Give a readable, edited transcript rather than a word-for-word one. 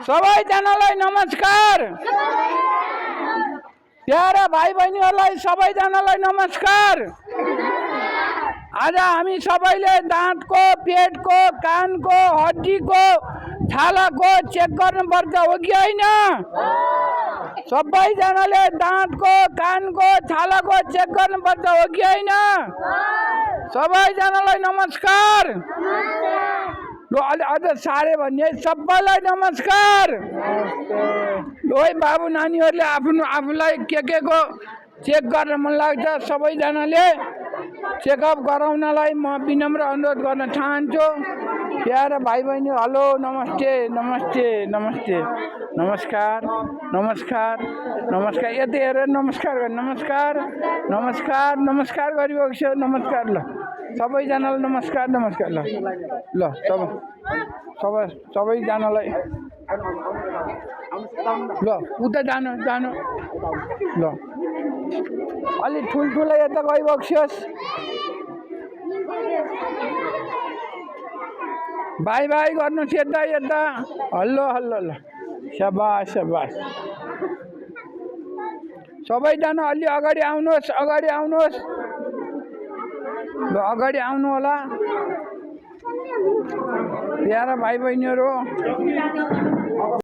सबैजनालाई नमस्कार। प्यारा भाइ बहिनीहरूलाई सबैजनालाई नमस्कार। आज हामी सबैले दाँतको, पेटको, कानको, हड्डीको, छालाको चेक गर्नुपर्छ हो कि होइन? सबैजनाले दाँतको, कानको, छालाको चेक गर्नुपर्छ हो कि होइन? सबैजनालाई नमस्कार। अझ साह्रै भन्ने सबैलाई नमस्कार। लोइ बाबु नानीहरूले आफूलाई के को चेक गर्न मन लाग्छ सबैजनाले चेकअप गराउनलाई म विनम्र अनुरोध गर्न चाहन्छु। प्यारा भाइ बहिनी हेलो नमस्ते नमस्ते नमस्ते नमस्कार नमस्कार नमस्कार। यति हेरेर नमस्कार गर्नु। नमस्कार नमस्कार नमस्कार गरिरहेको छ। नमस्कार ल सबैजनालाई नमस्कार नमस्कार ल ल सबैजनालाई ल उता जानु ल अलि ठुल्ठुलो यता गइबक्सियोस्। बाई बाई गर्नुहोस् यता यता हल्लो हल्लो ल सबास सबास। सबैजना अलि अगाडि आउनुहोस् अगाडि आउनुहोस् ल अगाडि आउनु होला प्यारा भाइ बहिनीहरू।